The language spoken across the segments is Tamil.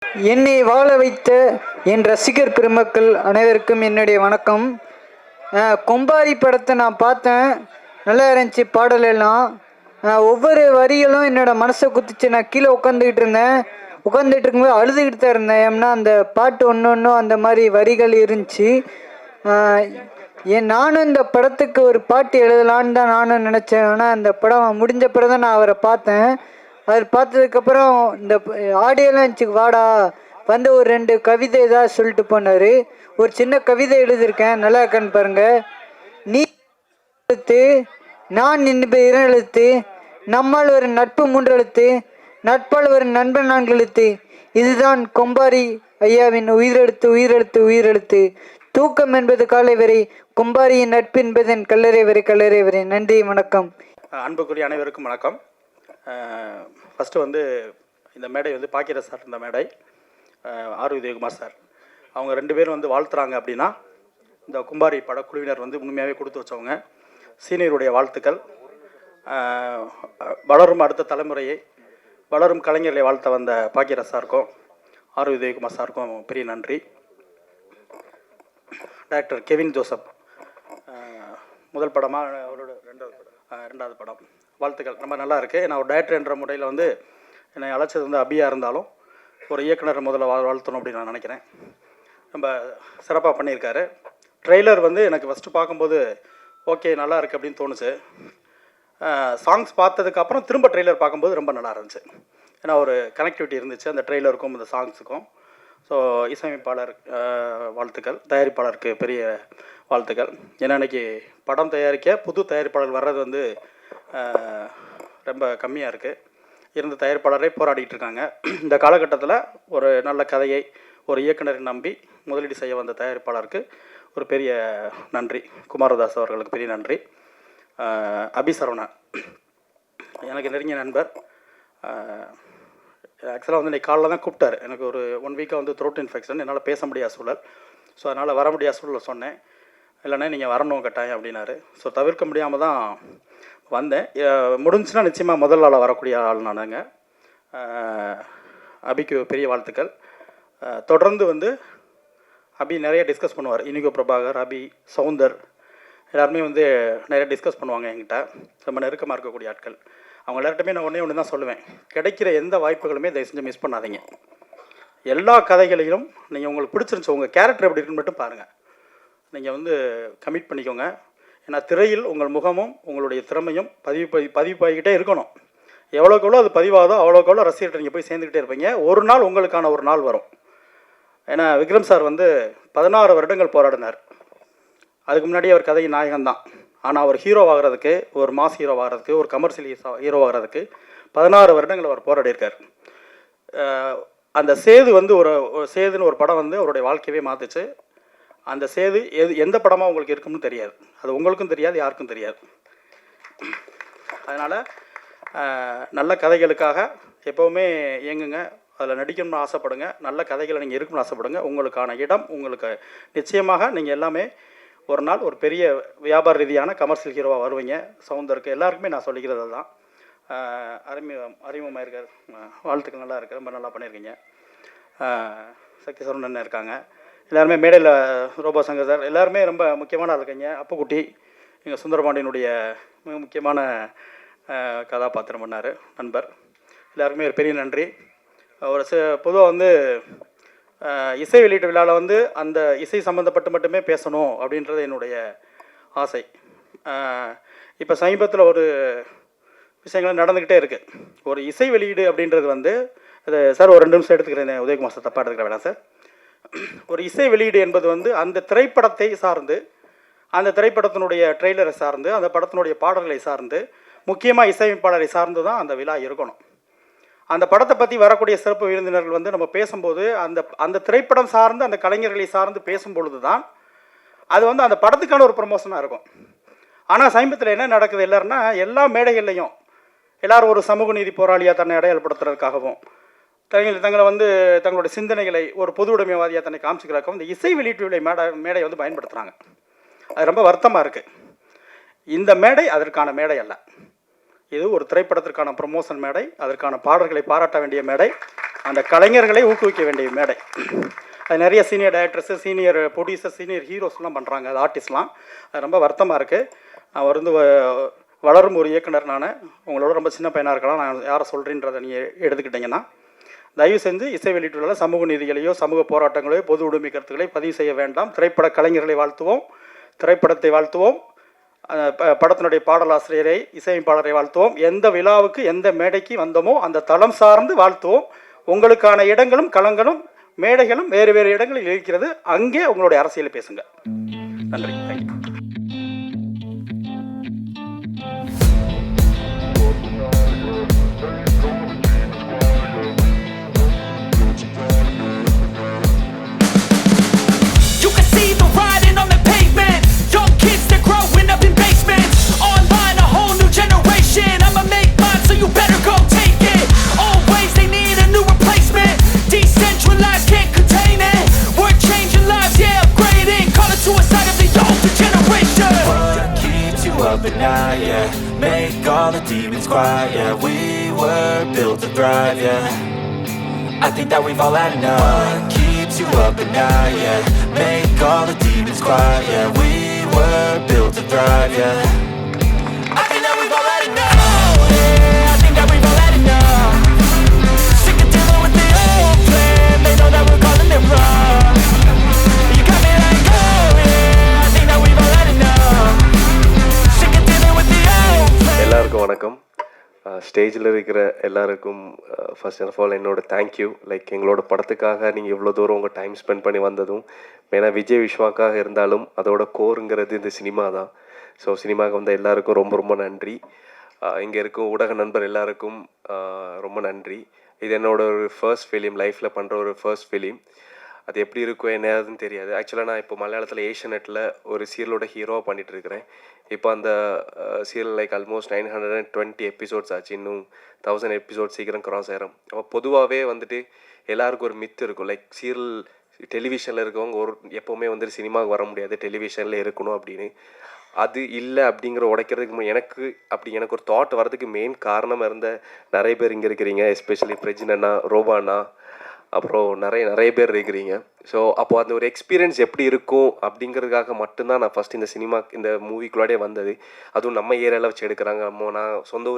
என்னை வாழ வைத்த என் ரசிகர் பெருமக்கள் அனைவருக்கும் என்னுடைய வணக்கம். கொம்பாரி படத்தை நான் பார்த்தேன், நல்லா இருந்துச்சு. பாடல் எல்லாம் ஒவ்வொரு வரிகளும் என்னோட மனசை குத்துச்சு. நான் கீழே உட்காந்துட்டு இருக்கும்போது அழுதுகிட்டு தான் இருந்தேன். ஏன்னா அந்த பாட்டு ஒன்று அந்த மாதிரி வரிகள் இருந்துச்சு. நானும் இந்த படத்துக்கு ஒரு பாட்டு எழுதலான்னு தான் நானும் நினச்சேன். ஆனால் அந்த படம் முடிஞ்ச பிறகு தான் நான் அவரை பார்த்தேன். அவர் பார்த்ததுக்கப்புறம் இந்த ஆடியோலாம் இருந்துச்சு, வாடா வந்து ஒரு 2 கவிதை ஏதாவது சொல்லிட்டு போனார். ஒரு சின்ன கவிதை எழுதியிருக்கேன், நல்லா இருக்கான்னு பாருங்க. நீ எழுத்து, நான் என்பது 2 எழுத்து, நம்மால் ஒரு நட்பு 3 எழுத்து, நட்பால் ஒரு நண்பன் 4 எழுத்து. இதுதான் கொம்பாரி ஐயாவின் உயிரெழுத்து உயிரெழுத்து உயிரெழுத்து. தூக்கம் என்பது காலை வரை, கொம்பாரியின் நட்பு என்பதன் கல்லறை வரை கல்லறை வரை. நன்றி, வணக்கம். அன்புக்குரிய அனைவருக்கும் வணக்கம். ஃபஸ்ட்டு வந்து இந்த மேடை வந்து பாக்கியராஜ் சார் இந்த மேடை, ஆர் உதயகுமார் சார் அவங்க 2 பேரும் வந்து வாழ்த்துறாங்க அப்படின்னா இந்த கும்பாரி படக்குழுவினர் வந்து உண்மையாகவே கொடுத்து வச்சவங்க. சீனியருடைய வாழ்த்துக்கள். வளரும் அடுத்த தலைமுறையை, வளரும் கலைஞர்களை வாழ்த்த வந்த பாக்கியராஜ் சாருக்கும் ஆர் உதயகுமார் சாருக்கும் பெரிய நன்றி. டாக்டர் கெவின் ஜோசப் முதல் படமாக அவரோட 2வது படம், வாழ்த்துக்கள். ரொம்ப நல்லா இருக்குது. நான் ஒரு டைரக்டர் என்ற முறையில் வந்து என்னை அழைச்சது வந்து அபியாக இருந்தாலும் ஒரு இயக்குனர் முதல்ல வாழ்த்தணும் அப்படின்னு நான் நினைக்கிறேன். ரொம்ப சிறப்பாக பண்ணியிருக்காரு. ட்ரெய்லர் வந்து எனக்கு ஃபஸ்ட்டு பார்க்கும்போது ஓகே நல்லா இருக்குது அப்படின்னு தோணுச்சு. சாங்ஸ் பார்த்ததுக்கப்புறம் திரும்ப ட்ரெய்லர் பார்க்கும்போது ரொம்ப நல்லா இருந்துச்சு. ஏன்னா ஒரு கனெக்டிவிட்டி இருந்துச்சு அந்த ட்ரெய்லருக்கும் இந்த சாங்ஸுக்கும். ஸோ இசையமைப்பாளர் வாழ்த்துக்கள், தயாரிப்பாளருக்கு பெரிய வாழ்த்துக்கள். ஏன்னா இன்றைக்கி படம் தயாரிக்க புது தயாரிப்பாளர் வர்றது வந்து ரொம்ப கம்மியாக இருக்குது. இருந்த தயாரிப்பாளரே போராடிட்டு இருக்காங்க. இந்த காலகட்டத்தில் ஒரு நல்ல கதையை ஒரு இயக்குனரை நம்பி முதலீடு செய்ய வந்த தயாரிப்பாளருக்கு ஒரு பெரிய நன்றி. குமாரதாஸ் அவர்களுக்கு பெரிய நன்றி. அபிசரவணா எனக்கு நெருங்கிய நண்பர். ஆக்சுவலாக வந்து இன்றைக்கி காலைல தான் கூப்பிட்டார். எனக்கு ஒரு 1 வீக்காக வந்து த்ரோட் இன்ஃபெக்ஷன், என்னால் பேச முடியாத சூழல். ஸோ அதனால் வர முடியாத சூழலை சொன்னேன். இல்லைன்னா நீங்கள் வரணும் கட்டாயம் அப்படின்னாரு. ஸோ தவிர்க்க முடியாமல் தான் வந்தேன். முடிஞ்சுன்னா நிச்சயமாக முதல் ஆளாக வரக்கூடிய ஆள் நானுங்க. அபிக்கு பெரிய வாழ்த்துக்கள். தொடர்ந்து வந்து அபி நிறைய டிஸ்கஸ் பண்ணுவார். இனிகோ பிரபாகர், அபி, சவுந்தர் எல்லாருமே வந்து நிறைய டிஸ்கஸ் பண்ணுவாங்க என்கிட்ட. ரொம்ப நெருக்கமாக இருக்கக்கூடிய ஆட்கள். அவங்க எல்லார்ட்டுமே நான் ஒன்று தான் சொல்லுவேன், கிடைக்கிற எந்த வாய்ப்புகளுமே தயவு செஞ்சு மிஸ் பண்ணாதீங்க. எல்லா கதைகளையும் நீங்கள் உங்களுக்கு பிடிச்சிருந்துச்சு, உங்கள் கேரக்டர் எப்படி இருக்குன்னு மட்டும் பாருங்கள். நீங்கள் வந்து கமிட் பண்ணிக்கோங்க. ஏன்னா திரையில் உங்கள் முகமும் உங்களுடைய திறமையும் பதிவாகிக்கிட்டே இருக்கணும். எவ்வளோக்கு எவ்வளோ அது பதிவாதோ அவ்வளோக்கு எவ்வளோ ரசிகர்கிட்ட நீங்கள் போய் சேர்ந்துக்கிட்டே இருப்பீங்க. ஒரு நாள் உங்களுக்கான ஒரு நாள் வரும். ஏன்னா விக்ரம் சார் வந்து 16 வருடங்கள் போராடினார். அதுக்கு முன்னாடி அவர் கதையின் நாயகன் தான். ஆனால் அவர் ஹீரோவாகிறதுக்கு, ஒரு மாஸ் ஹீரோவாகிறதுக்கு, ஒரு கமர்ஷியல் ஹீரோவாகிறதுக்கு 16 வருடங்கள் அவர் போராடியிருக்கார். அந்த சேது வந்து சேதுன்னு ஒரு படம் வந்து அவருடைய வாழ்க்கையவே மாற்றுச்சு. அந்த சேது எந்த படமாக உங்களுக்கு இருக்குன்னு தெரியாது. அது உங்களுக்கும் தெரியாது, யாருக்கும் தெரியாது. அதனால் நல்ல கதைகளுக்காக எப்போவுமே இயங்குங்க. அதில் நடிக்கணும்னு ஆசைப்படுங்க. நல்ல கதைகளை நீங்கள் இருக்கணும்னு ஆசைப்படுங்க. உங்களுக்கான இடம் உங்களுக்கு நிச்சயமாக நீங்கள் எல்லாமே ஒரு நாள் ஒரு பெரிய வியாபார ரீதியான கமர்ஷியல் ஹீரோவாக வருவீங்க. சவுந்தருக்கு எல்லாருக்குமே நான் சொல்லிக்கிறது தான். அறிமுகமாக இருக்கார். வாழ்த்துக்கள், நல்லா இருக்குது, ரொம்ப நல்லா பண்ணியிருக்கீங்க. சக்தி சரவணன் இருக்காங்க. எல்லாருமே மேடையில், ரோபோ சங்கர் சார் எல்லாருமே ரொம்ப முக்கியமான இருக்கீங்க. அப்புக்குட்டி எங்கள் சுந்தரபாண்டியனுடைய மிக முக்கியமான கதாபாத்திரம் பண்ணார் நண்பர். எல்லாருக்குமே ஒரு பெரிய நன்றி. ஒரு பொதுவாக வந்து இசை வெளியீட்டு விழாவில் வந்து அந்த இசை சம்மந்தப்பட்டு மட்டுமே பேசணும் அப்படின்றது என்னுடைய ஆசை. இப்போ சமீபத்தில் ஒரு விஷயங்கள் நடந்துக்கிட்டே இருக்குது. ஒரு இசை வெளியீடு அப்படின்றது வந்து அது சார் ஒரு 2 நிமிஷம் எடுத்துக்கிறேன், உதயகுமார் சார் தப்பாக எடுத்துக்கிற வேணாம் சார். ஒரு இசை வெளியீடு என்பது வந்து அந்த திரைப்படத்தை சார்ந்து, அந்த திரைப்படத்தினுடைய ட்ரெய்லரை சார்ந்து, அந்த படத்தினுடைய பாடல்களை சார்ந்து, முக்கியமாக இசையமைப்பாளரை சார்ந்து தான் அந்த விழா இருக்கணும். அந்த படத்தை பற்றி வரக்கூடிய சிறப்பு விருந்தினர்கள் வந்து நம்ம பேசும்போது அந்த திரைப்படம் சார்ந்து, அந்த கலைஞர்களை சார்ந்து பேசும்பொழுது தான் அது வந்து அந்த படத்துக்கான ஒரு ப்ரமோஷனாக இருக்கும். ஆனால் சமீபத்தில் என்ன நடக்குது, எல்லாருன்னா எல்லா மேடைகள்லையும் எல்லோரும் ஒரு சமூக நீதி போராளியாக தன்னை அடையாளப்படுத்துறதுக்காகவும், தங்களை வந்து தங்களுடைய சிந்தனைகளை ஒரு பொது உடைமைவாதியாக தன்னை காமிச்சிக்கிறதுக்காகவும் இந்த இசை வெளியீட்டு விழா மேடை வந்து பயன்படுத்துகிறாங்க. அது ரொம்ப வருத்தமாக இருக்குது. இந்த மேடை அதற்கான மேடை அல்ல. இது ஒரு திரைப்படத்திற்கான ப்ரமோஷன் மேடை, அதற்கான பாடல்களை பாராட்ட வேண்டிய மேடை, அந்த கலைஞர்களை ஊக்குவிக்க வேண்டிய மேடை. அது நிறைய senior directors, senior producer, senior ஹீரோஸ்லாம் பண்ணுறாங்க, அது ஆர்டிஸ்ட்லாம். அது ரொம்ப வருத்தமாக இருக்குது. நான் வந்து வளரும் ஒரு இயக்குனர். நான் உங்களோட ரொம்ப சின்ன பையனாக இருக்கலாம். நான் யாரை சொல்கிறேன்றதை நீங்கள் எடுத்துக்கிட்டிங்கன்னா, தயவு செஞ்சு இசை வெளியீட்டுள்ள சமூக நீதிகளையோ சமூக போராட்டங்களையோ பொது உடைமை கருத்துக்களை பதிவு செய்ய வேண்டாம். திரைப்பட கலைஞர்களை வாழ்த்துவோம், திரைப்படத்தை வாழ்த்துவோம், படத்தினுடைய பாடலாசிரியரை, இசையமைப்பாளரை வாழ்த்துவோம். எந்த விழாவுக்கு எந்த மேடைக்கு வந்தோமோ அந்த தளம் சார்ந்து வாழ்த்துவோம். உங்களுக்கான இடங்களும் களங்களும் மேடைகளும் வேறு வேறு இடங்களில் இருக்கிறது. அங்கே உங்களுடைய அரசியலை பேசுங்க. நன்றி. Thank you. Up at night, yeah. Make all the demons quiet, yeah. We were built to thrive, yeah. I think that we've all had enough. What keeps you up at night, yeah. Make all the demons quiet, yeah. We were built to thrive, yeah. I think that we've all had enough. Yeah, I think that we've all had enough. Sick of dealing with the old plan. They know that we're calling it wrong. You got me like, oh yeah. I think that we've all had enough. எல்லாருக்கும் வணக்கம். ஸ்டேஜில் இருக்கிற எல்லாருக்கும் ஃபர்ஸ்ட் அண்ட் ஆஃப் ஆல் என்னோட தேங்க்யூ. லைக் எங்களோட படத்துக்காக நீங்கள் இவ்வளோ தூரம் உங்கள் டைம் ஸ்பெண்ட் பண்ணி வந்ததும், ஏன்னா விஜய் விஸ்வாக்காக இருந்தாலும் அதோட கோருங்கிறது இந்த சினிமா தான். ஸோ சினிமாவுக்கு வந்த எல்லாருக்கும் ரொம்ப ரொம்ப நன்றி. இங்கே இருக்கும் ஊடக நண்பர் எல்லாருக்கும் ரொம்ப நன்றி. இது என்னோட ஒரு ஃபர்ஸ்ட் ஃபிலிம், லைஃப்பில் பண்ணுற ஒரு ஃபர்ஸ்ட் ஃபிலிம். அது எப்படி இருக்கும் என்னதுன்னு தெரியாது. ஆக்சுவலாக நான் இப்போ மலையாளத்தில் ஏஷியநெட்டில் ஒரு சீரியலோட ஹீரோவாக பண்ணிகிட்ருக்கிறேன். இப்போ அந்த சீரியல் லைக் ஆல்மோஸ்ட் 920 எபிசோட்ஸ் ஆச்சு. இன்னும் 1000 எபிசோட்ஸ் சீக்கிரம் க்ராஸ் ஆயிரும். அப்போ பொதுவாகவே வந்துட்டு எல்லாருக்கும் ஒரு மித்து இருக்கும், லைக் சீரியல் டெலிவிஷனில் இருக்கவங்க எப்போவுமே வந்துட்டு சினிமாவுக்கு வர முடியாது, டெலிவிஷனில் இருக்கணும் அப்படின்னு. அது இல்லை அப்படிங்கிற உடைக்கிறதுக்கு எனக்கு ஒரு தாட் வர்றதுக்கு மெயின் காரணமாக இருந்த நிறைய பேர் இங்கே இருக்கிறீங்க. எஸ்பெஷலி பிரஜினண்ணா, ரோபாண்ணா, அப்புறம் நிறைய பேர் இருக்கிறீங்க. ஸோ அப்போது அந்த ஒரு எக்ஸ்பீரியன்ஸ் எப்படி இருக்கும் அப்படிங்கிறதுக்காக மட்டும்தான் நான் ஃபஸ்ட் இந்த மூவிக்குள்ளாடே வந்தது. அதுவும் நம்ம ஏரியாவில் வச்சு எடுக்கிறாங்க.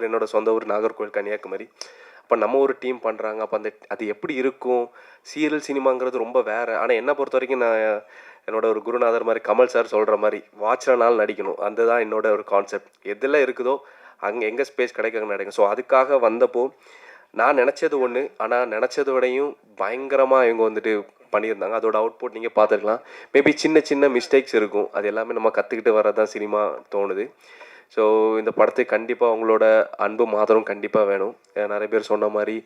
என்னோட சொந்த ஊர் நாகர்கோவில், கன்னியாகுமரி. அப்போ நம்ம ஒரு டீம் பண்ணுறாங்க. அப்போ அது எப்படி இருக்கும், சீரியல் சினிமாங்கிறது ரொம்ப வேறு. ஆனால் என்னை பொறுத்த வரைக்கும் நான் என்னோட ஒரு குருநாதர் மாதிரி கமல் சார் சொல்கிற மாதிரி வாட்ச்னால நடிக்கணும். அதுதான் என்னோட ஒரு கான்செப்ட். எதில் இருக்குதோ அங்கே எங்கே ஸ்பேஸ் கிடைக்காங்க நடிக்கும். ஸோ அதுக்காக வந்தப்போ நான் நினச்சது ஒன்று, ஆனால் நினச்சத விடையும் பயங்கரமாக இவங்க வந்துட்டு பண்ணியிருந்தாங்க. அதோட அவுட்புட் நீங்கள் பார்த்துருக்கலாம். மேபி சின்ன மிஸ்டேக்ஸ் இருக்கும், அது எல்லாமே நம்ம கற்றுக்கிட்டு வரதான் சினிமா தோணுது. ஸோ இந்த படத்துக்கு கண்டிப்பாக அவங்களோட அன்பும் ஆதரவும் கண்டிப்பாக வேணும். நிறைய பேர் சொன்ன மாதிரி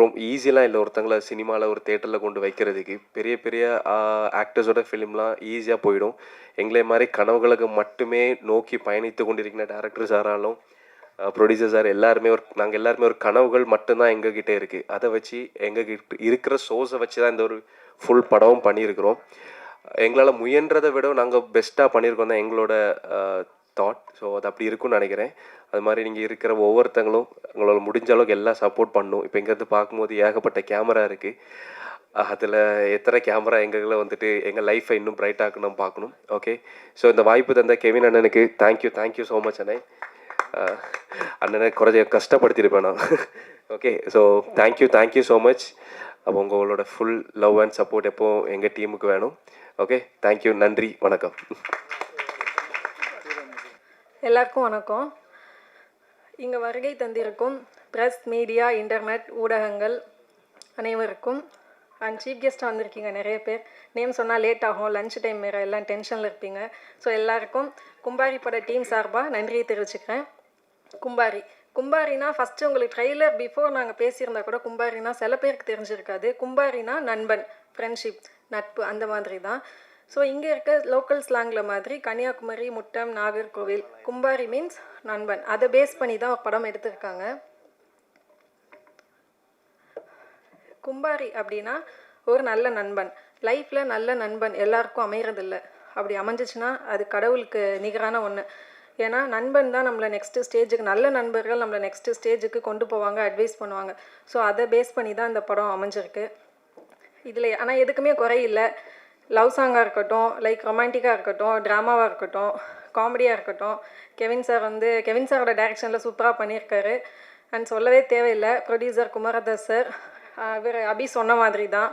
ரொம்ப ஈஸியெலாம் இல்லை ஒருத்தங்களை சினிமாவில் ஒரு தேட்டரில் கொண்டு வைக்கிறதுக்கு. பெரிய ஆக்டர்ஸோட ஃபிலிம்லாம் ஈஸியாக போயிடும். எங்களை மாதிரி கனவுகளுக்கு மட்டுமே நோக்கி பயணித்து கொண்டிருக்கிற டேரக்டர்ஸ் யாராலும், ப்ரொடியூசர் சார் நாங்கள் எல்லாருமே ஒரு கனவுகள் மட்டும்தான் எங்ககிட்ட இருக்குது. அதை வச்சு எங்ககிட்ட இருக்கிற சோர்ஸை வச்சு தான் இந்த ஒரு ஃபுல் படமும் பண்ணியிருக்கிறோம். எங்களால் முயன்றதை விட நாங்கள் பெஸ்ட்டாக பண்ணியிருக்கோம் தான் எங்களோட தாட். ஸோ அது அப்படி இருக்குன்னு நினைக்கிறேன். அது மாதிரி நீங்கள் இருக்கிற ஒவ்வொருத்தங்களும் உங்களால் முடிஞ்ச அளவுக்கு எல்லாம் சப்போர்ட் பண்ணணும். இப்போ இங்கேருந்து பார்க்கும்போது ஏகப்பட்ட கேமரா இருக்குது. அதில் எத்தனை கேமரா எங்களை வந்துட்டு எங்கள் லைஃப்பை இன்னும் பிரைட் ஆக்கணும் பார்க்கணும். ஓகே, ஸோ இந்த வாய்ப்பு தந்த கெவின் அண்ணனுக்கு தேங்க்யூ ஸோ மச் அண்ணே. அண்ணனை கொஞ்சம் கஷ்டப்படுத்தியிருப்பேன் நான். Okay, so thank you so much. அப்போ உங்களோட ஃபுல் லவ் அண்ட் சப்போர்ட் எப்போ எங்கள் டீமுக்கு வேணும். ஓகே, தேங்க்யூ, நன்றி, வணக்கம். எல்லாருக்கும் வணக்கம். இங்கே வருகை தந்திருக்கும் ப்ரெஸ், மீடியா, இன்டர்நெட் ஊடகங்கள் அனைவருக்கும் அண்ட் சீஃப் கெஸ்ட்டாக வந்திருக்கீங்க நிறைய பேர். நேம் சொன்னால் லேட் ஆகும், லன்ச் டைம் வேறு, எல்லாம் டென்ஷனில் இருப்பீங்க. ஸோ எல்லாருக்கும் கும்பாரி பட டீம் சார்பாக நன்றியை தெரிவிச்சுக்கிறேன். கும்பாரினா ஃபஸ்ட்டு உங்களுக்கு ட்ரெய்லர் பிஃபோர் நாங்கள் பேசியிருந்தா கூட கும்பாரினா சில பேருக்கு தெரிஞ்சிருக்காது. கும்பாரினா நண்பன், ஃப்ரெண்ட்ஷிப், நட்பு, அந்த மாதிரி தான். ஸோ இங்கே இருக்க லோக்கல் ஸ்லாங்கில் மாதிரி கன்னியாகுமரி, முட்டம், நாகர்கோவில், கும்பாரி மீன்ஸ் நண்பன். அதை பேஸ் பண்ணி தான் ஒரு படம் எடுத்திருக்காங்க. கும்பாரி அப்படின்னா ஒரு நல்ல நண்பன். லைஃப்பில் நல்ல நண்பன் எல்லாருக்கும் அமைகிறதில்ல. அப்படி அமைஞ்சிச்சுன்னா அது கடவுளுக்கு நிகரான ஒன்று. ஏன்னா நண்பன் தான் நம்மளை நெக்ஸ்ட்டு ஸ்டேஜுக்கு, நல்ல நண்பர்கள் நம்மளை நெக்ஸ்ட்டு ஸ்டேஜுக்கு கொண்டு போவாங்க, அட்வைஸ் பண்ணுவாங்க. ஸோ அதை பேஸ் பண்ணி தான் இந்த படம் அமைஞ்சிருக்கு. இதில் ஆனால் எதுக்குமே குறை இல்லை. லவ் சாங்காக இருக்கட்டும், லைக் ரொமான்டிக்காக இருக்கட்டும், ட்ராமாவாக இருக்கட்டும், காமெடியாக இருக்கட்டும், கெவின் சாரோட டைரக்ஷனில் சூப்பராக பண்ணியிருக்காரு. அண்ட் சொல்லவே தேவையில்லை, ப்ரொடியூசர் குமாரதாஸ் சார். இவர் அபி சொன்ன மாதிரி தான்,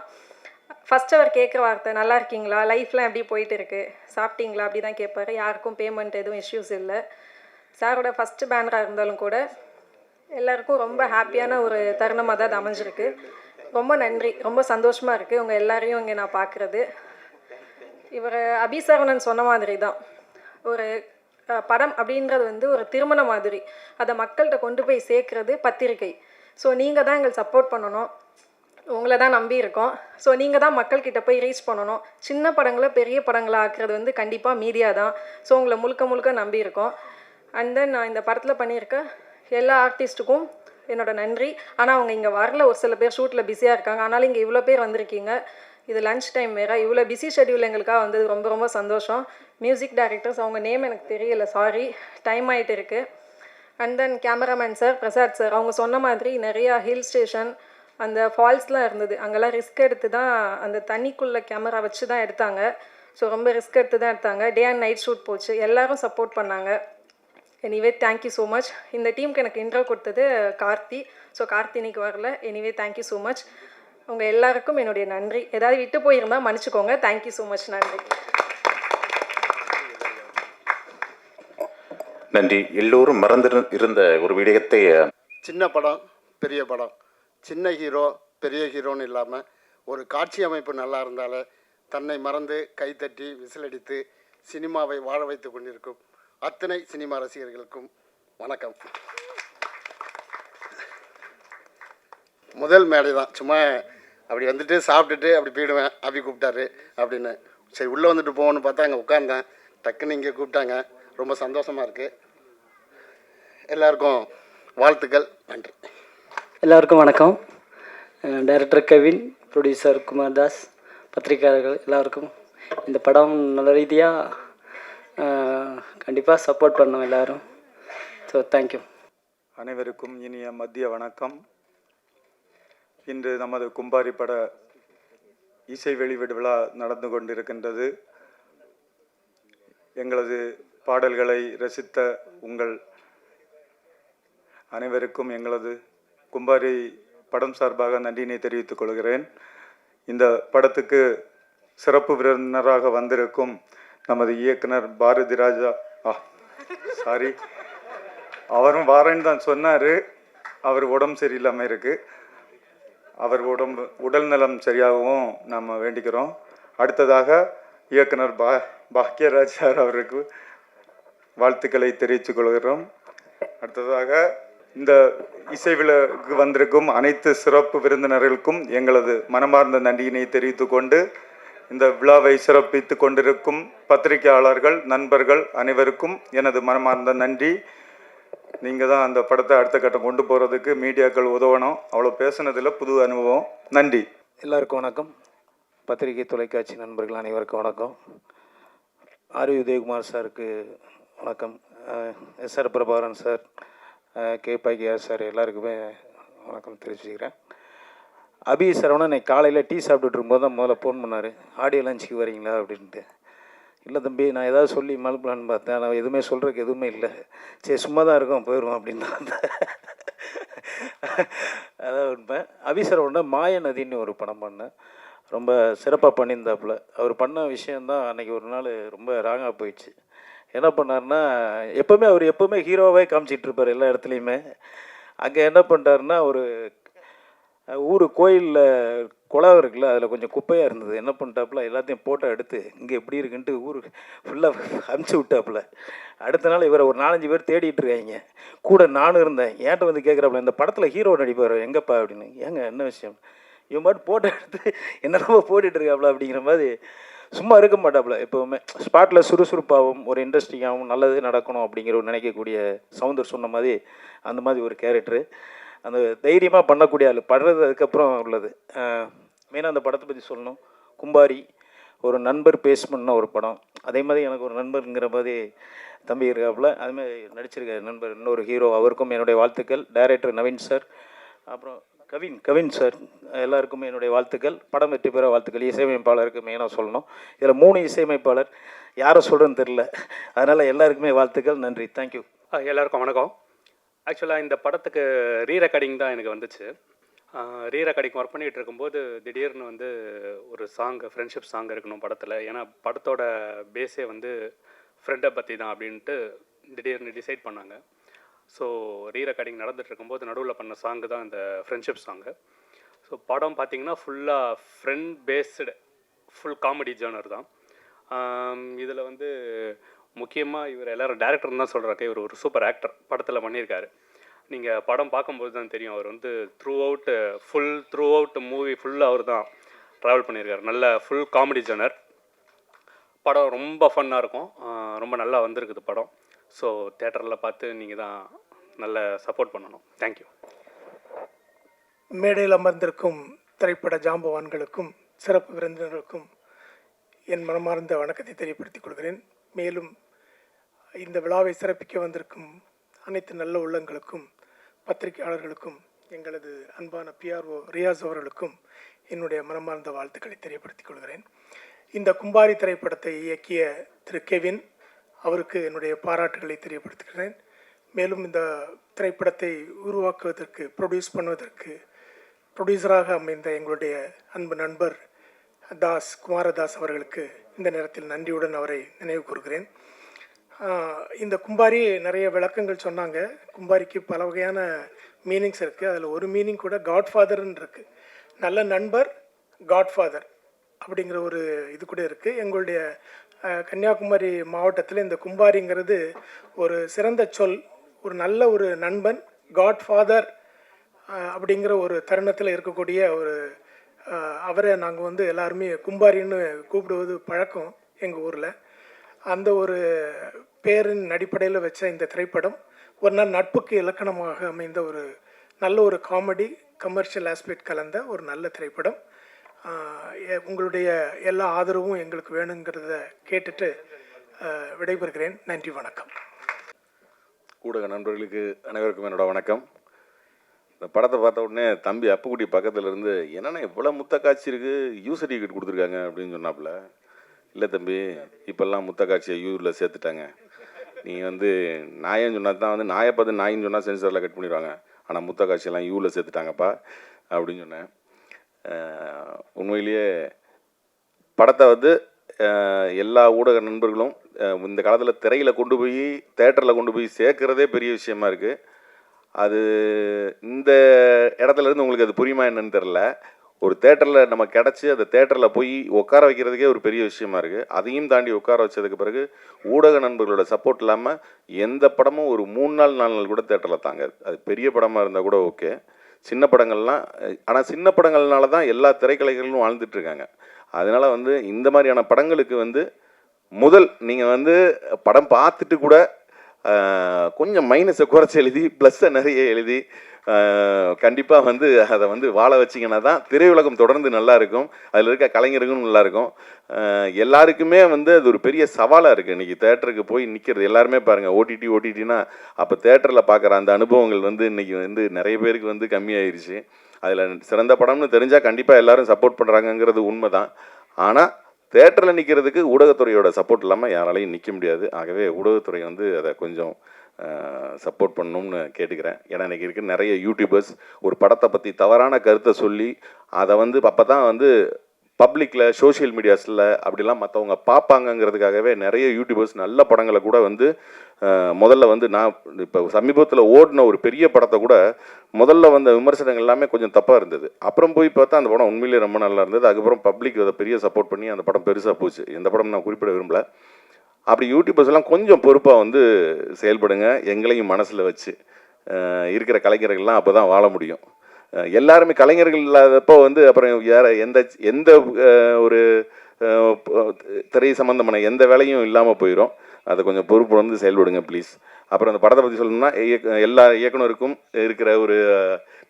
ஃபஸ்ட் அவர் கேட்குற வார்த்தை நல்லா இருக்கீங்களா, லைஃப்லாம் எப்படி போயிட்டு இருக்கு, சாப்பிட்டீங்களா, அப்படி தான் கேட்பாரு. யாருக்கும் பேமெண்ட் எதுவும் இஷ்யூஸ் இல்லை. சாரோட ஃபஸ்ட்டு பேனராக இருந்தாலும் கூட எல்லாருக்கும் ரொம்ப ஹாப்பியான ஒரு தருணமாக தான் அது அமைஞ்சிருக்கு. ரொம்ப நன்றி, ரொம்ப சந்தோஷமாக இருக்குது உங்கள் எல்லாரையும் இங்கே நான் பார்க்குறது. இவர் அபிசரவணன் சொன்ன மாதிரி தான், ஒரு படம் அப்படின்றது வந்து ஒரு திருமணம் மாதிரி, அதை மக்கள்கிட்ட கொண்டு போய் சேர்க்குறது பத்திரிக்கை. ஸோ நீங்கள் தான் எங்களுக்கு சப்போர்ட் பண்ணணும், உங்களை தான் நம்பி இருக்கோம். ஸோ நீங்கள் தான் மக்கள்கிட்ட போய் ரீச் பண்ணணும். சின்ன படங்களை பெரிய படங்களை ஆக்குறது வந்து கண்டிப்பாக மீடியா தான். ஸோ உங்களை முழுக்க முழுக்க நம்பி இருக்கோம். அண்ட் தென் நான் இந்த படத்தில் பண்ணியிருக்க எல்லா ஆர்டிஸ்ட்டுக்கும் என்னோடய நன்றி. ஆனால் அவங்க இங்கே வரல, ஒரு சில பேர் ஷூட்டில் பிஸியாக இருக்காங்க. ஆனாலும் இங்கே இவ்வளோ பேர் வந்திருக்கீங்க, இது லன்ச் டைம் வேறு, இவ்வளோ பிஸி ஷெட்யூல் எங்களுக்காக வந்தது ரொம்ப ரொம்ப சந்தோஷம். மியூசிக் டைரக்டர்ஸ், அவங்க நேம் எனக்கு தெரியல, சாரி, டைம் ஆகிட்டு இருக்குது. And then cameraman sir, Prasad sir, அவங்க சொன்ன மாதிரி நிறையா ஹில் ஸ்டேஷன், அந்த ஃபால்ஸ்லாம் இருந்தது, அங்கெல்லாம் ரிஸ்க் எடுத்து தான் அந்த தண்ணிக்குள்ளே கேமரா வச்சு தான் எடுத்தாங்க. ஸோ ரொம்ப ரிஸ்க் எடுத்து தான் எடுத்தாங்க. டே அண்ட் நைட் ஷூட் போச்சு, எல்லோரும் சப்போர்ட் பண்ணாங்க. Anyway thank you so much. இந்த டீமுக்கு எனக்கு இன்ட்ரோ கொடுத்தது கார்த்தி. ஸோ கார்த்தி இன்னைக்கு வரல. Anyway thank you so much. உங்கள் எல்லாருக்கும் என்னுடைய நன்றி. ஏதாவது விட்டு போயிருந்தால் மன்னிச்சுக்கோங்க. Thank you so much. நன்றி. நன்றி. எல்லோரும் மறந்து இருந்த ஒரு விடயத்தை, சின்ன படம் பெரிய படம், சின்ன ஹீரோ பெரிய ஹீரோன்னு இல்லாமல் ஒரு காட்சி அமைப்பு நல்லா இருந்தாலே தன்னை மறந்து கைத்தட்டி விசிலடித்து சினிமாவை வாழ வைத்து கொண்டிருக்கும் அத்தனை சினிமா ரசிகர்களுக்கும் வணக்கம். முதல் மேடை தான், சும்மா அப்படி வந்துட்டு சாப்பிட்டுட்டு அப்படி போயிடுவேன். அபி கூப்பிட்டாரு அப்படின்னு, சரி உள்ளே வந்துட்டு போகணுன்னு பார்த்தா அங்கே உட்காந்தேன். டக்குன்னு இங்கே கூப்பிட்டாங்க, ரொம்ப சந்தோஷமாக இருக்குது. எல்லாருக்கும் வாழ்த்துக்கள், நன்றி. எல்லாருக்கும் வணக்கம். டைரக்டர் கெவின், ப்ரொடியூசர் குமார்தாஸ், பத்திரிகையாளர்கள் எல்லாருக்கும் இந்த படம் நல்ல ரீதியாக கண்டிப்பாக சப்போர்ட் பண்ணோம் எல்லோரும். So thank you. அனைவருக்கும் இனிய மதிய வணக்கம். இன்று நமது கும்பாரி பட இசை வெளியீடு விழா நடந்து கொண்டிருக்கின்றது. எங்களது பாடல்களை ரசித்த உங்கள் அனைவருக்கும் எங்களது கும்பாரி படம் சார்பாக நன்றியினை தெரிவித்துக் கொள்கிறேன். இந்த படத்துக்கு சிறப்பு விருந்தினராக வந்திருக்கும் நமது இயக்குனர் பாரதி ராஜா, அவரும் வாரேன்னு தான் சொன்னார். அவர் உடம்பு சரியில்லாமல் இருக்குது. அவர் உடல் நலம் சரியாகவும் நம்ம வேண்டிக்கிறோம். அடுத்ததாக இயக்குனர் பாக்யராஜ் சார் அவருக்கு வாழ்த்துக்களை தெரிவித்துக் கொள்கிறோம். அடுத்ததாக இந்த இசை விழாவுக்கு வந்திருக்கும் அனைத்து சிறப்பு விருந்தினர்களுக்கும் எங்களது மனமார்ந்த நன்றியினை தெரிவித்து கொண்டு, இந்த விழாவை சிறப்பித்து கொண்டிருக்கும் பத்திரிகையாளர்கள், நண்பர்கள் அனைவருக்கும் எனது மனமார்ந்த நன்றி. நீங்கள் தான் அந்த படத்தை அடுத்த கட்டம் கொண்டு போகிறதுக்கு மீடியாக்கள் உதவணும். அவ்வளோ பேசுனதில் புது அனுபவம். நன்றி. எல்லாருக்கும் வணக்கம். பத்திரிகை தொலைக்காட்சி நண்பர்கள் அனைவருக்கும் வணக்கம். ஆர் உதயகுமார் சாருக்கு வணக்கம். எஸ்ஆர் பிரபாகரன் சார், கே பாக்கியார் சார், எல்லாருக்குமே வணக்கம் தெரிவிச்சுக்கிறேன். அபி சரவணன் இன்னைக்கு காலையில் டீ சாப்பிட்டுட்டு இருக்கும்போது தான் முதல்ல ஃபோன் பண்ணார், ஆடியோ லஞ்சுக்கு வரீங்களா அப்படின்ட்டு. இல்லை தம்பி, நான் ஏதாவது சொல்லி மழுப்பலான்னு பார்த்தேன், நான் எதுவுமே சொல்கிறதுக்கு எதுவுமே இல்லை, சரி சும்மா தான் இருக்கோம் போயிடுவோம் அப்படின்னு அதான் உண்மை. அபி சரவணன் மாய நதின்னு ஒரு படம் பண்ணேன், ரொம்ப சிறப்பாக பண்ணியிருந்தாப்புல. அவர் பண்ண விஷயந்தான் அன்றைக்கி ஒரு நாள் ரொம்ப ராங்காக போயிடுச்சு. என்ன பண்ணார்னா, அவர் எப்போவுமே ஹீரோவே காமிச்சிட்ருப்பார் எல்லா இடத்துலையுமே. அங்கே என்ன பண்ணிட்டாருன்னா, ஒரு ஊர் கோயிலில் குளம் இருக்குல்ல, அதில் கொஞ்சம் குப்பையாக இருந்தது. என்ன பண்ணிட்டாப்புல, எல்லாத்தையும் ஃபோட்டோ எடுத்து இங்கே எப்படி இருக்குன்ட்டு ஊருக்கு ஃபுல்லாக அனுப்பிச்சி விட்டாப்புல. அடுத்த நாள் இவரை ஒரு 4-5 பேர் தேடிட்டு இருக்காங்க. கூட நானும் இருந்தேன். ஏன்ட்ட வந்து கேட்குறாப்புல, இந்த படத்தில் ஹீரோ நடிப்பார் எங்கப்பா அப்படின்னு. ஏங்க என்ன விஷயம்? இவன் பாட்டு ஃபோட்டோ எடுத்து என்னென்னமோ போட்டுட்டு இருக்காப்புல அப்படிங்கிற மாதிரி. சும்மா இருக்க மாட்டாப்புல, எப்போவுமே ஸ்பாட்டில் சுறுசுறுப்பாகவும் ஒரு இன்ட்ரெஸ்டிங்காகவும் நல்லது நடக்கணும் அப்படிங்கிற ஒரு நினைக்கக்கூடிய சவுந்தர் சொன்ன மாதிரி அந்த மாதிரி ஒரு கேரக்டரு. அந்த தைரியமாக பண்ணக்கூடிய ஆள், படுறது அதுக்கப்புறம் உள்ளது. மெயினாக அந்த படத்தை பற்றி சொல்லணும். கும்பாரி ஒரு நண்பர் பேஸ் பண்ண ஒரு படம். அதே மாதிரி எனக்கு ஒரு நண்பருங்கிற மாதிரி தம்பி இருக்காப்புல, அதுமாதிரி நடிச்சிருக்க நண்பர் இன்னொரு ஹீரோ, அவருக்கும் என்னுடைய வாழ்த்துக்கள். டைரக்டர் நவீன் சார், அப்புறம் கவின் சார், எல்லாருக்குமே என்னுடைய வாழ்த்துக்கள். படம் வெற்றி பெற வாழ்த்துக்கள். இசையமைப்பாளருக்கு மெயினாக சொல்லணும். இதில் 3 இசையமைப்பாளர், யாரை சொல்கிறேன்னு தெரில, அதனால் எல்லாருக்குமே வாழ்த்துக்கள். நன்றி, தேங்க்யூ. எல்லாருக்கும் வணக்கம். ஆக்சுவலாக இந்த படத்துக்கு ரீ ரெக்கார்டிங் தான் எனக்கு வந்துச்சு. ரீ ரெக்கார்டிங் ஒர்க் பண்ணிகிட்டு இருக்கும்போது திடீர்னு வந்து ஒரு ஃப்ரெண்ட்ஷிப் சாங் இருக்கணும் படத்தில். ஏன்னா படத்தோட பேஸே வந்து ஃப்ரெண்டை பற்றி தான் அப்படின்ட்டு திடீர்னு டிசைட் பண்ணாங்க. ஸோ ரீ ரெக்கார்டிங் நடந்துகிட்டு இருக்கும்போது நடுவில் பண்ண சாங்கு தான் இந்த ஃப்ரெண்ட்ஷிப் சாங்கு. ஸோ படம் பார்த்திங்கன்னா ஃபுல்லாக friend based, full comedy genre தான். இதில் வந்து முக்கியமாக இவர் எல்லோரும் டேரக்டர்னு தான் சொல்கிறாங்க. இவர் ஒரு சூப்பர் ஆக்டர், படத்தில் பண்ணியிருக்காரு. நீங்கள் படம் பார்க்கும்போது தான் தெரியும். அவர் வந்து த்ரூ அவுட் மூவி ஃபுல்லாக அவர் தான் ட்ராவல் பண்ணியிருக்காரு. நல்ல ஃபுல் காமெடி ஜேர்னர். படம் ரொம்ப ஃபன்னாக இருக்கும். ரொம்ப நல்லா வந்திருக்குது படம். ஸோ தேட்டரில் பார்த்து நீங்கள் தான் நல்ல சப்போர்ட் பண்ணணும். தேங்க்யூ. மேடையில் அமர்ந்திருக்கும் திரைப்பட ஜாம்பவான்களுக்கும் சிறப்பு விருந்தினருக்கும் என் மனமார்ந்த வணக்கத்தை தெரியப்படுத்திக் கொள்கிறேன். மேலும் இந்த விழாவை சிறப்பிக்க வந்திருக்கும் அனைத்து நல்ல உள்ளங்களுக்கும், பத்திரிகையாளர்களுக்கும், எங்களது அன்பான PRO ரியாஸ் அவர்களுக்கும் என்னுடைய மனமார்ந்த வாழ்த்துக்களை தெரியப்படுத்திக் கொள்கிறேன். இந்த கும்பாரி திரைப்படத்தை இயக்கிய திரு கெவின் அவருக்கு என்னுடைய பாராட்டுகளை தெரியப்படுத்துகிறேன். மேலும் இந்த திரைப்படத்தை உருவாக்குவதற்கு, ப்ரொடியூஸ் பண்ணுவதற்கு ப்ரொடியூசராக அமைந்த எங்களுடைய அன்பு நண்பர் குமாரதாஸ் அவர்களுக்கு இந்த நேரத்தில் நன்றியுடன் அவரை நினைவு கூறுகிறேன். இந்த கும்பாரி நிறைய விளக்கங்கள் சொன்னாங்க. கும்பாரிக்கு பல வகையான மீனிங்ஸ் இருக்குது. அதில் ஒரு மீனிங் கூட காட்ஃபாதர்ன்னு இருக்குது. நல்ல நண்பர், காட்ஃபாதர் அப்படிங்கிற ஒரு இது கூட இருக்குது. எங்களுடைய கன்னியாகுமரி மாவட்டத்தில் இந்த கும்பாரிங்கிறது ஒரு சிறந்த சொல். ஒரு நல்ல ஒரு நண்பன், காட்ஃபாதர் அப்படிங்கிற ஒரு தருணத்தில் இருக்கக்கூடிய ஒரு அவரை நாங்கள் வந்து எல்லாருமே கும்பாரின்னு கூப்பிடுவது பழக்கம் எங்கள் ஊரில். அந்த ஒரு பேரின் அடிப்படையில் வச்ச இந்த திரைப்படம் ஒரு நாள் நட்புக்கு இலக்கணமாக அமைந்த ஒரு நல்ல ஒரு காமெடி, கமர்ஷியல் ஆஸ்பெக்ட் கலந்த ஒரு நல்ல திரைப்படம். உங்களுடைய எல்லா ஆதரவும் எங்களுக்கு வேணுங்கிறத கேட்டுட்டு விடைபெறுகிறேன். நன்றி, வணக்கம். ஊடக நண்பர்களுக்கு அனைவருக்கும் என்னோட வணக்கம். இந்த படத்தை பார்த்த உடனே தம்பி அப்புக்குட்டி பக்கத்தில் இருந்து, என்னென்னா இவ்வளோ முத்த காட்சி இருக்குது, யூ சர்டிஃபிகேட் கொடுத்துருக்காங்க அப்படின்னு சொன்னாப்புல. இல்லை தம்பி, இப்போல்லாம் முத்த காட்சியை யூரில் சேர்த்துட்டாங்க. நீங்கள் வந்து நாயன்னு சொன்னால் தான் வந்து நாயை பார்த்து நாயின்னு சொன்னால் சென்சாரில் கட் பண்ணிடுவாங்க. ஆனால் முத்த காட்சியெல்லாம் யூவில் சேர்த்துட்டாங்கப்பா அப்படின்னு சொன்னேன். உண்மையிலேயே படத்தை வந்து எல்லா ஊடக நண்பர்களும் இந்த காலத்தில் திரையில் கொண்டு போய், தேட்டரில் கொண்டு போய் சேர்க்குறதே பெரிய விஷயமா இருக்குது. அது இந்த இடத்துலேருந்து உங்களுக்கு அது புரியுமா என்னன்னு தெரில. ஒரு தேட்டரில் நம்ம கிடச்சி அந்த தேட்டரில் போய் உட்கார வைக்கிறதுக்கே ஒரு பெரிய விஷயமா இருக்குது. அதையும் தாண்டி உட்கார வச்சதுக்கு பிறகு ஊடக நண்பர்களோட சப்போர்ட் இல்லாமல் எந்த படமும் ஒரு 3 நாள் 4 நாள் கூட தேட்டரில் தாங்காது. அது பெரிய படமாக இருந்தால் கூட ஓகே. சின்ன படங்கள்லாம், ஆனால் சின்ன படங்கள்னால தான் எல்லா திரைக்கலைகளும் வாழ்ந்துட்டுருக்காங்க. அதனால் வந்து இந்த மாதிரியான படங்களுக்கு வந்து முதல் நீங்கள் வந்து படம் பார்த்துட்டு கூட கொஞ்சம் மைனஸை குறைச்சி எழுதி ப்ளஸ்ஸை நிறைய எழுதி கண்டிப்பாக வந்து அதை வந்து வாழ வச்சிங்கன்னா தான் திரையுலகம் தொடர்ந்து நல்லா இருக்கும். அதில் இருக்க கலைஞர்களும் நல்லாயிருக்கும். எல்லாருக்குமே வந்து அது ஒரு பெரிய சவாலாக இருக்குது. இன்றைக்கி தேட்டருக்கு போய் நிற்கிறது எல்லாருமே பாருங்கள், ஓடிடினா அப்போ தேட்டரில் பார்க்குற அந்த அனுபவங்கள் வந்து இன்றைக்கி வந்து நிறைய பேருக்கு வந்து கம்மியாயிருச்சு. அதில் சிறந்த படம்னு தெரிஞ்சால் கண்டிப்பாக எல்லோரும் சப்போர்ட் பண்ணுறாங்கங்கிறது உண்மை தான். ஆனால் தேட்டரில் நிற்கிறதுக்கு ஊடகத்துறையோட சப்போர்ட் இல்லாமல் யாராலையும் நிற்க முடியாது. ஆகவே ஊடகத்துறை வந்து அதை கொஞ்சம் சப்போர்ட் பண்ணணும்னு கேட்டுக்கிறேன். ஏன்னா இன்றைக்கி இருக்க நிறைய யூடியூபர்ஸ் ஒரு படத்தை பற்றி தவறான கருத்தை சொல்லி அதை வந்து அப்போ தான் வந்து பப்ளிக்கில், சோஷியல் மீடியாஸில் அப்படிலாம் மற்றவங்க பார்ப்பாங்கங்கிறதுக்காகவே நிறைய யூடியூபர்ஸ் நல்ல படங்களை கூட வந்து முதல்ல வந்து நான் இப்போ சமீபத்தில் ஓடின ஒரு பெரிய படத்தை கூட முதல்ல வந்த விமர்சனங்கள் எல்லாமே கொஞ்சம் தப்பாக இருந்தது. அப்புறம் போய் பார்த்தா அந்த படம் உண்மையிலேயே ரொம்ப நல்லா இருந்தது. அதுக்கப்புறம் பப்ளிக் அதை பெரிய சப்போர்ட் பண்ணி அந்த படம் பெருசாக போச்சு. எந்த படம் நான் குறிப்பிட விரும்பலை. அப்படி யூடியூபர்ஸ் எல்லாம் கொஞ்சம் பொறுப்பாக வந்து செயல்படுங்க. எங்களையும் மனசில் வச்சு இருக்கிற கலைஞர்கள்லாம் அப்போ தான் வாழ முடியும். எல்லாருமே கலைஞர்கள் இல்லாதப்போ வந்து அப்புறம் வேறு எந்த ஒரு திரை சம்மந்தமான எந்த வேலையும் இல்லாமல் போயிடும். அதை கொஞ்சம் பொறுப்பு வந்து செயல்படுங்க ப்ளீஸ். அப்புறம் அந்த படத்தை பற்றி சொல்லணும்னா எல்லா இயக்குனருக்கும் இருக்கிற ஒரு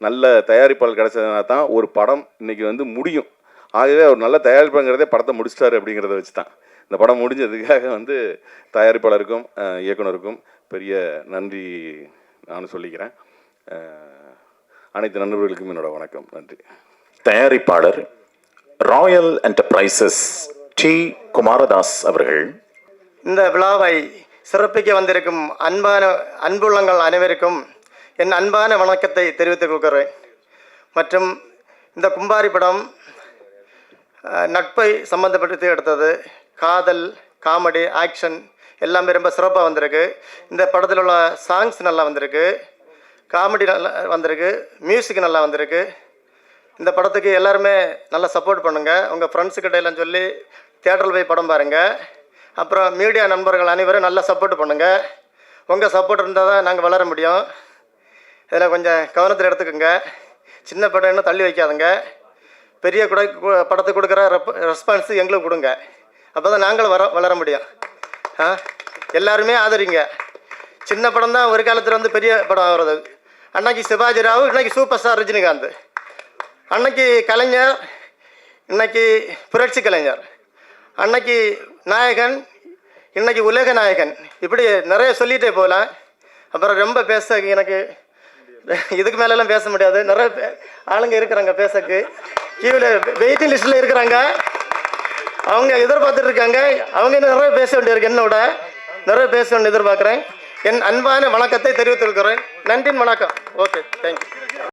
நல்ல தயாரிப்பாளர் கிடைச்சதுனா தான் ஒரு படம் இன்றைக்கி வந்து முடியும். ஆகவே ஒரு நல்ல தயாரிப்புங்கிறதே படத்தை முடிச்சிட்டாரு அப்படிங்கிறத வச்சு தான். இந்த படம் முடிஞ்சதுக்காக வந்து தயாரிப்பாளருக்கும் இயக்குனருக்கும் பெரிய நன்றி நான் சொல்லிக்கிறேன். அனைத்து நண்பர்களுக்கும் என்னோட வணக்கம். நன்றி. தயாரிப்பாளர் ராயல் என்டர்பிரைசஸ் டி குமாரதாஸ் அவர்கள். இந்த விழாவை சிறப்பிக்க வந்திருக்கும் அன்புள்ளங்கள் அனைவருக்கும் என் அன்பான வணக்கத்தை தெரிவித்துக் கொள்கிறேன். மற்றும் இந்த கும்பாரி படம் நட்பை சம்மந்தப்படுத்தி எடுத்தது. காதல், காமெடி, ஆக்ஷன் எல்லாமே ரொம்ப சிறப்பாக வந்திருக்கு. இந்த படத்தில் உள்ள சாங்ஸ் நல்லா வந்திருக்கு, காமெடி நல்லா வந்திருக்கு, மியூசிக் நல்லா வந்திருக்கு. இந்த படத்துக்கு எல்லாருமே நல்லா சப்போர்ட் பண்ணுங்கள். உங்கள் ஃப்ரெண்ட்ஸுக்கிட்ட எல்லாம் சொல்லி தியேட்டரில் போய் படம் பாருங்கள். அப்புறம் மீடியா நண்பர்கள் அனைவரும் நல்லா சப்போர்ட் பண்ணுங்கள். உங்கள் சப்போர்ட் இருந்தால் தான் நாங்கள் வளர முடியும். இதில் கொஞ்சம் கவனத்தில் எடுத்துக்கோங்க. சின்ன படம் இன்னும் தள்ளி வைக்காதுங்க. பெரிய படத்துக்கு கொடுக்குற ரெஸ்பான்ஸு எங்களுக்கு கொடுங்க. அப்போ தான் நாங்களும் வளர முடியும். எல்லாருமே ஆதரிங்க. சின்ன படம் தான் ஒரு காலத்தில் வந்து பெரிய படம் ஆகிறது. அன்னைக்கு சிவாஜி ராவ், இன்னைக்கு சூப்பர் ஸ்டார் ரஜினிகாந்த். அன்னைக்கு கலைஞர், இன்னைக்கு புரட்சி கலைஞர். அன்னைக்கு நாயகன், இன்னைக்கு உலக நாயகன். இப்படி நிறைய சொல்லிகிட்டே போகலாம். அப்புறம் ரொம்ப பேச எனக்கு இதுக்கு மேலெல்லாம் பேச முடியாது. நிறைய ஆளுங்க இருக்கிறாங்க பேசக்கு. கீழே வெயிட்டிங் லிஸ்ட்டில் இருக்கிறாங்க. அவங்க எதிர்பார்த்துட்டு இருக்காங்க. அவங்க நிறைய பேச வேண்டியிருக்கு. என்னோட நிறைய பேச வேண்டிய எதிர்பார்க்குறேன். என் அன்பான வணக்கத்தை தெரிவித்திருக்கிறேன். நன்றி, வணக்கம். Okay, thank you.